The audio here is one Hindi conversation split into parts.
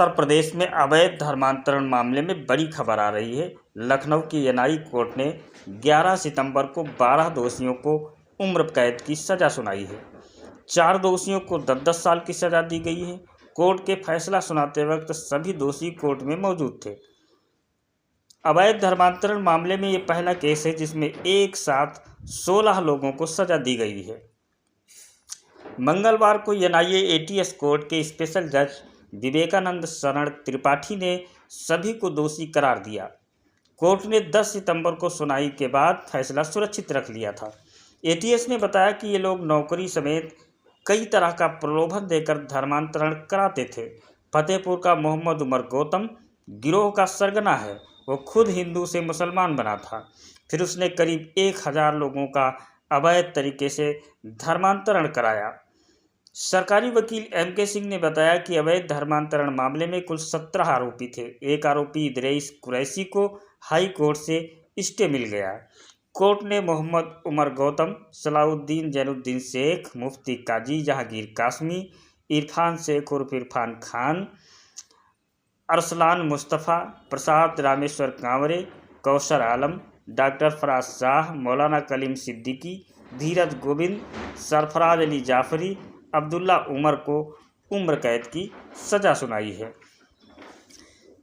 उत्तर प्रदेश में अवैध धर्मांतरण मामले में बड़ी खबर आ रही है। लखनऊ की एनआई कोर्ट ने 11 सितंबर को 12 दोषियों को उम्र कैद की सज़ा सुनाई है। 4 दोषियों को 10-10 साल की सज़ा दी गई है। कोर्ट के फैसला सुनाते वक्त सभी दोषी कोर्ट में मौजूद थे। अवैध धर्मांतरण मामले में ये पहला केस है जिसमें एक साथ 16 लोगों को सज़ा दी गई है। मंगलवार को एनआईए एटीएस कोर्ट के स्पेशल जज विवेकानंद शरण त्रिपाठी ने सभी को दोषी करार दिया। कोर्ट ने 10 सितंबर को सुनवाई के बाद फैसला सुरक्षित रख लिया था। एटीएस ने बताया कि ये लोग नौकरी समेत कई तरह का प्रलोभन देकर धर्मांतरण कराते थे। फतेहपुर का मोहम्मद उमर गौतम गिरोह का सरगना है। वो खुद हिंदू से मुसलमान बना था, फिर उसने करीब 1000 लोगों का अवैध तरीके से धर्मांतरण कराया। सरकारी वकील एमके सिंह ने बताया कि अवैध धर्मांतरण मामले में कुल 17 आरोपी थे। एक आरोपी इदरीस कुरैशी को हाई कोर्ट से स्टे मिल गया। कोर्ट ने मोहम्मद उमर गौतम, सलाउद्दीन जैनुद्दीन शेख, मुफ्ती काजी जहांगीर कासमी, इरफान शेख उर्फ इरफान खान, अरसलान मुस्तफ़ा, प्रसाद रामेश्वर कांवरे, कौसर आलम, डॉक्टर फराज शाह, मौलाना कलीम सिद्दीकी, धीरज गोविंद, सरफराज अली जाफरी, अब्दुल्ला उमर को उम्र कैद की सज़ा सुनाई है।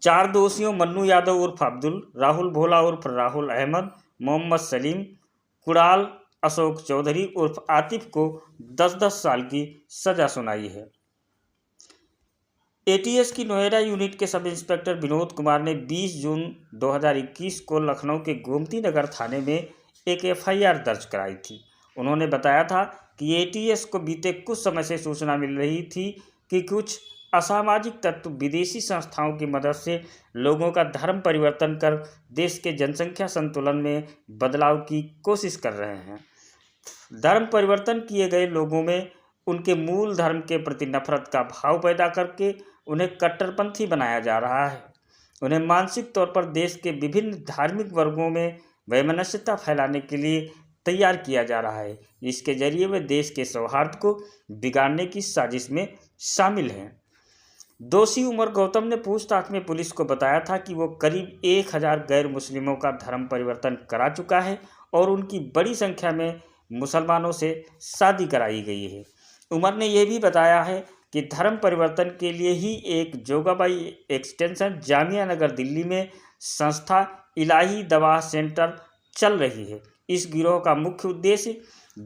4 दोषियों मन्नू यादव उर्फ अब्दुल, राहुल भोला उर्फ राहुल अहमद, मोहम्मद सलीम, कुणाल अशोक चौधरी उर्फ आतिफ को 10-10 साल की सज़ा सुनाई है। एटीएस की नोएडा यूनिट के सब इंस्पेक्टर विनोद कुमार ने 20 जून 2021 को लखनऊ के गोमती नगर थाने में एक एफआईआर दर्ज कराई थी। उन्होंने बताया था कि एटीएस को बीते कुछ समय से सूचना मिल रही थी कि कुछ असामाजिक तत्व विदेशी संस्थाओं की मदद से लोगों का धर्म परिवर्तन कर देश के जनसंख्या संतुलन में बदलाव की कोशिश कर रहे हैं। धर्म परिवर्तन किए गए लोगों में उनके मूल धर्म के प्रति नफरत का भाव पैदा करके उन्हें कट्टरपंथी बनाया जा रहा है। उन्हें मानसिक तौर पर देश के विभिन्न धार्मिक वर्गों में वैमनस्यता फैलाने के लिए तैयार किया जा रहा है। इसके जरिए वे देश के सौहार्द को बिगाड़ने की साजिश में शामिल हैं। दोषी उमर गौतम ने पूछताछ में पुलिस को बताया था कि वो करीब 1000 गैर मुस्लिमों का धर्म परिवर्तन करा चुका है और उनकी बड़ी संख्या में मुसलमानों से शादी कराई गई है। उमर ने यह भी बताया है कि धर्म परिवर्तन के लिए ही एक जोगाबाई एक्सटेंशन जामिया नगर दिल्ली में संस्था इलाही दवा सेंटर चल रही है। इस गिरोह का मुख्य उद्देश्य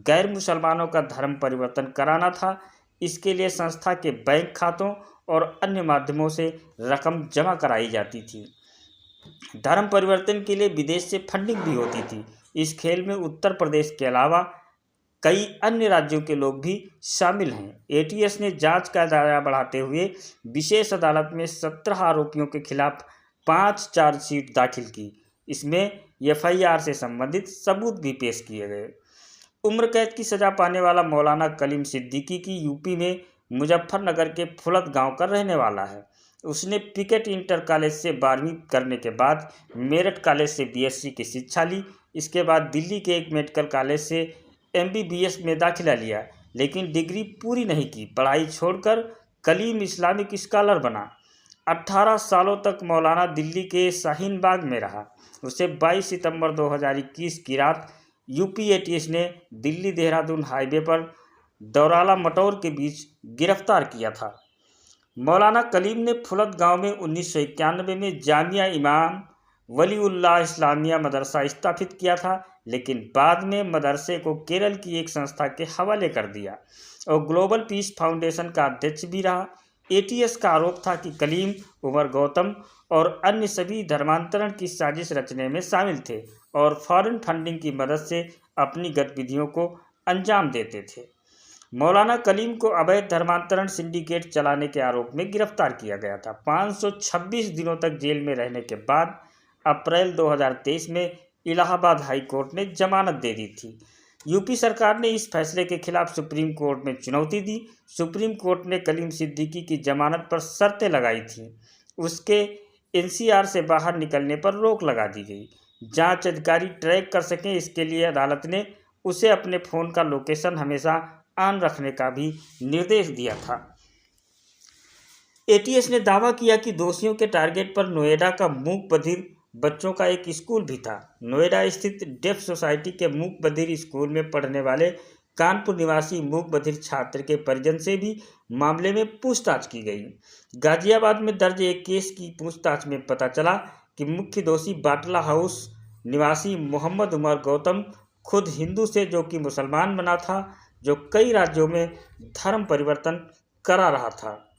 गैर मुसलमानों का धर्म परिवर्तन कराना था। इसके लिए संस्था के बैंक खातों और अन्य माध्यमों से रकम जमा कराई जाती थी। धर्म परिवर्तन के लिए विदेश से फंडिंग भी होती थी। इस खेल में उत्तर प्रदेश के अलावा कई अन्य राज्यों के लोग भी शामिल हैं। एटीएस ने जांच का दायरा बढ़ाते हुए विशेष अदालत में 17 आरोपियों के खिलाफ 5 चार्जशीट दाखिल की। इसमें एफआईआर से संबंधित सबूत भी पेश किए गए। उम्र कैद की सज़ा पाने वाला मौलाना कलीम सिद्दीकी की यूपी में मुजफ्फरनगर के फुलत गांव का रहने वाला है। उसने पिकेट इंटर कॉलेज से 12वीं करने के बाद मेरठ कॉलेज से बीएससी की शिक्षा ली। इसके बाद दिल्ली के एक मेडिकल कॉलेज से एमबीबीएस में दाखिला लिया, लेकिन डिग्री पूरी नहीं की। पढ़ाई छोड़कर कलीम इस्लामिक स्कॉलर बना। 18 सालों तक मौलाना दिल्ली के शाहीन बाग में रहा। उसे 22 सितंबर 2021 की रात यूपी एटीएस ने दिल्ली देहरादून हाईवे पर दौराला मटौर के बीच गिरफ्तार किया था। मौलाना कलीम ने फुलत गांव में 1991 में जामिया इमाम वलीउल्लाह इस्लामिया मदरसा स्थापित किया था, लेकिन बाद में मदरसे को केरल की एक संस्था के हवाले कर दिया और ग्लोबल पीस फाउंडेशन का अध्यक्ष भी रहा। एटीएस का आरोप था कि कलीम, उमर गौतम और अन्य सभी धर्मांतरण की साजिश रचने में शामिल थे और फॉरेन फंडिंग की मदद से अपनी गतिविधियों को अंजाम देते थे। मौलाना कलीम को अवैध धर्मांतरण सिंडिकेट चलाने के आरोप में गिरफ्तार किया गया था। 526 दिनों तक जेल में रहने के बाद अप्रैल 2023 में इलाहाबाद हाई कोर्ट ने जमानत दे दी थी। यूपी सरकार ने इस फैसले के खिलाफ सुप्रीम कोर्ट में चुनौती दी। सुप्रीम कोर्ट ने कलीम सिद्दीकी की जमानत पर शर्तें लगाई थीं। उसके एनसीआर से बाहर निकलने पर रोक लगा दी गई। जांच अधिकारी ट्रैक कर सकें, इसके लिए अदालत ने उसे अपने फ़ोन का लोकेशन हमेशा ऑन रखने का भी निर्देश दिया था। एटीएस ने दावा किया कि दोषियों के टारगेट पर नोएडा का मूक बधिर बच्चों का एक स्कूल भी था। नोएडा स्थित डेफ सोसाइटी के मूक बधिर स्कूल में पढ़ने वाले कानपुर निवासी मूक बधिर छात्र के परिजन से भी मामले में पूछताछ की गई। गाजियाबाद में दर्ज एक केस की पूछताछ में पता चला कि मुख्य दोषी बाटला हाउस निवासी मोहम्मद उमर गौतम खुद हिंदू से जो कि मुसलमान बना था, जो कई राज्यों में धर्म परिवर्तन करा रहा था।